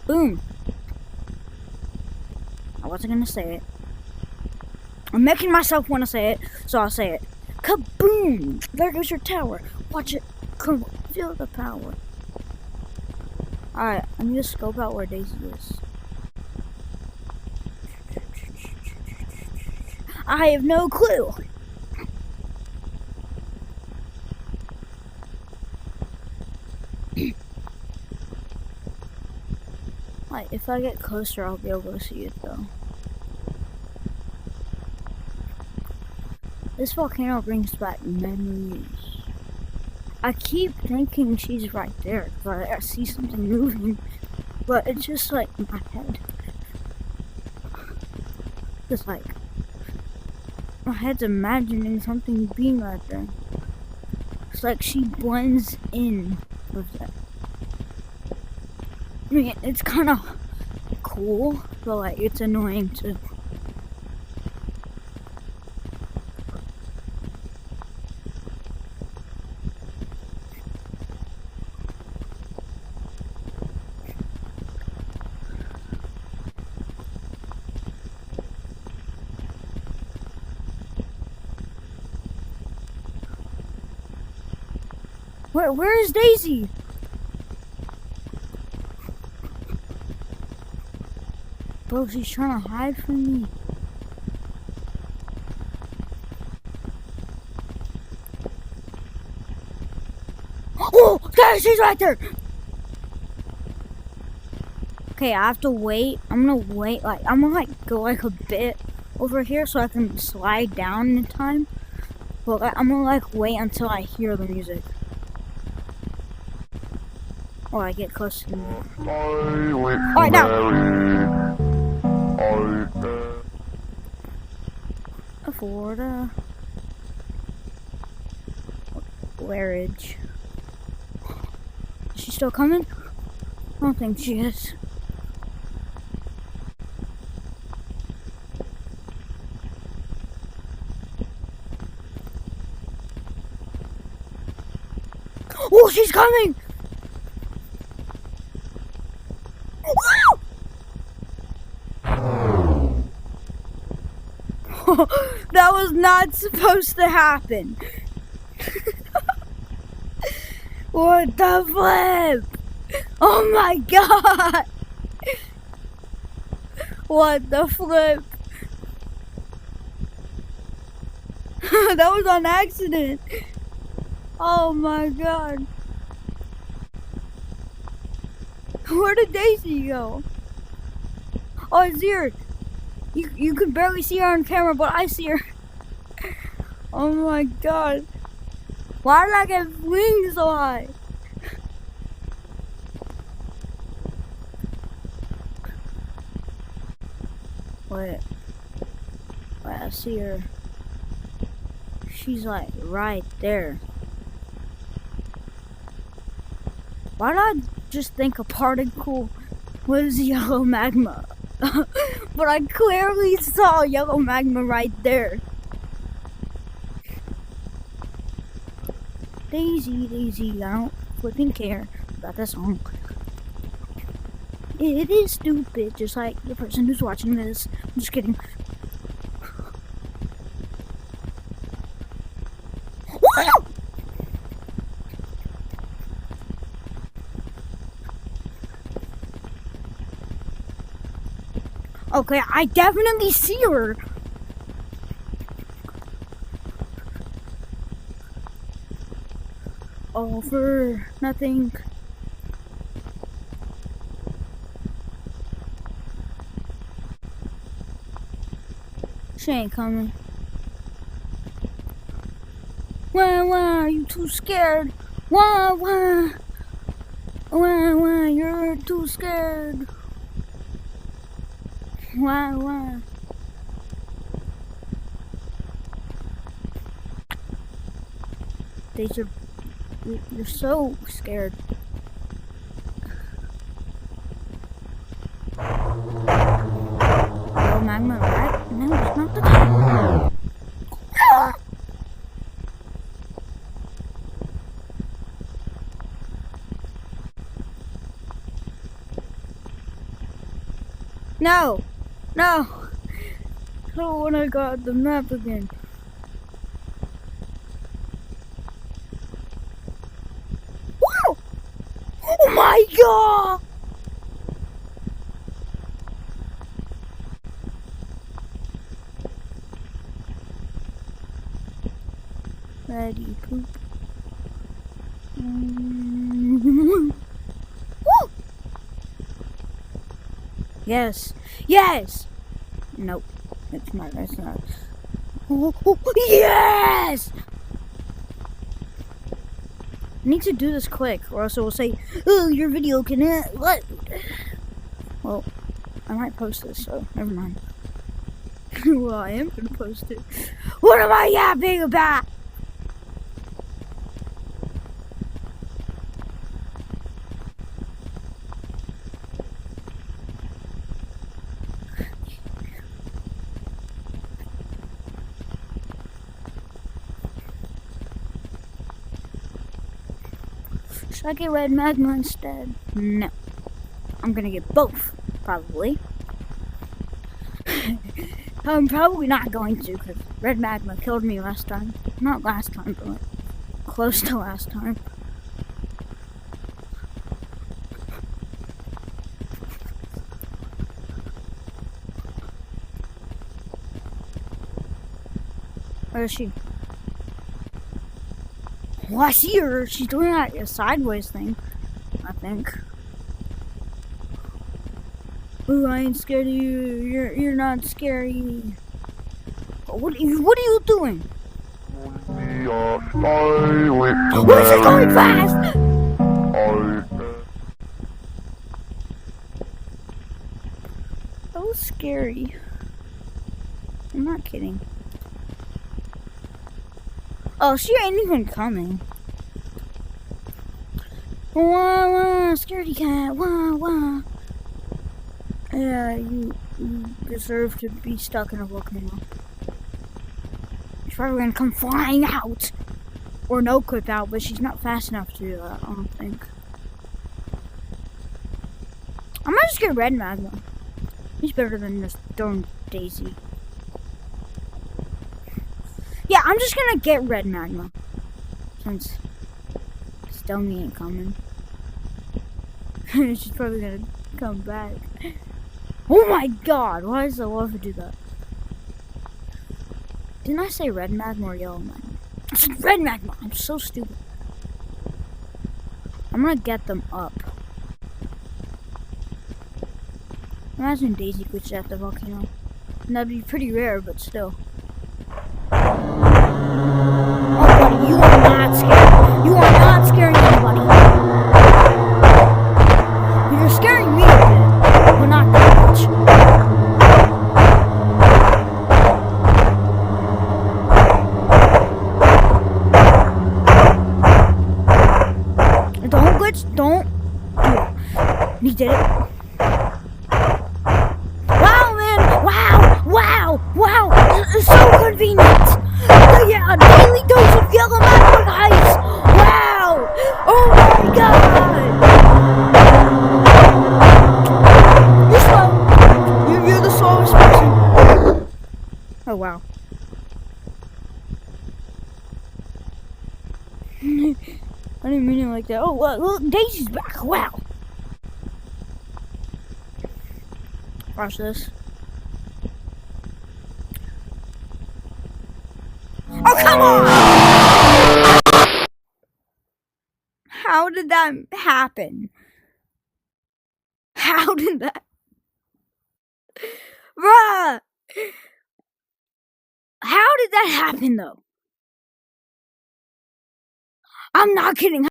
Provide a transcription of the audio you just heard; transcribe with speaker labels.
Speaker 1: Boom. I wasn't gonna say it. I'm making myself want to say it, so I'll say it. Kaboom! There goes your tower. Watch it. Come on, feel the power. Alright, I need to scope out where Daisy is. I have no clue. Like, if I get closer, I'll be able to see it though. This volcano brings back memories. I keep thinking she's right there because I see something moving, but it's just like in my head. Just like my head's imagining something being right there. It's like she blends in with that. I mean, it's kind of cool, but like it's annoying too. Where is Daisy? Bro, she's trying to hide from me. Oh, there, she's right there. Okay, I have to wait. I'm gonna wait. I'm gonna go a bit over here so I can slide down in time. But I'm gonna wait until I hear the music. Or I get close to me. Alright, now! Florida. Warridge. Is she still coming? I don't think she is. Oh, she's coming! That was not supposed to happen. What the flip? Oh my god! What the flip? That was on accident. Oh my god. Where did Daisy go? Oh, it's here. You can barely see her on camera, but I see her. Oh my god. Why did I get wings so high? Wait, I see her. She's like right there. Why did I just think a particle was yellow magma? But I clearly saw yellow magma right there. Daisy, Daisy, I don't flipping care about that song. It is stupid, just like the person who's watching this. I'm just kidding. Okay, I definitely see her. All for nothing. She ain't coming. Why are you too scared? Why, you're too scared? Why? You're so scared. Oh, magma, right? No, it's not the time. No! No! I don't want to go out the map again. Whoa! Oh my god! Ready, poop. Woo! Yes! Yes! Nope. It's not. It's not. Oh, yes! I need to do this quick, or else it will say, "Oh, your video can what?" Well, I might post this, so never mind. Well, I am gonna post it. What am I yapping about? Should I get red magma instead? No. I'm gonna get both, probably. I'm probably not going to, because red magma killed me last time. Not last time, but like, close to last time. Where is she? Oh, I see her. She's doing that a sideways thing, I think. Ooh, I ain't scared of you. You're not scary. What are you doing? Why is it going fast? That was scary. I'm not kidding. Oh, she ain't even coming. Wah wah, scaredy cat. Wah wah. Yeah, you deserve to be stuck in a volcano. She's probably gonna come flying out. Or no clip out, but she's not fast enough to do that, I don't think. I might just get red magma. He's better than this darn Daisy. Yeah, I'm just gonna get red magma. Since Stony ain't coming. She's probably gonna come back. Oh my god, why does the lava do that? Didn't I say red magma or yellow magma? I said red magma! I'm so stupid. I'm gonna get them up. Imagine Daisy glitches at the volcano. And that'd be pretty rare, but still. Oh buddy, you are not scared. You are not scaring anybody. You're scaring me a bit, but not that much. Don't glitch, don't do it. He did it. Wow, man! Wow! Wow! Wow! This is so convenient! Yeah, a daily dose of yellow magma, guys! Wow! Oh my god! You're slow. You're the slowest person. Oh wow. I didn't mean it like that. Oh, look, Daisy's back. Wow. Watch this. Oh, come on! How did that happen? How did that... Bruh! How did that happen, though? I'm not kidding.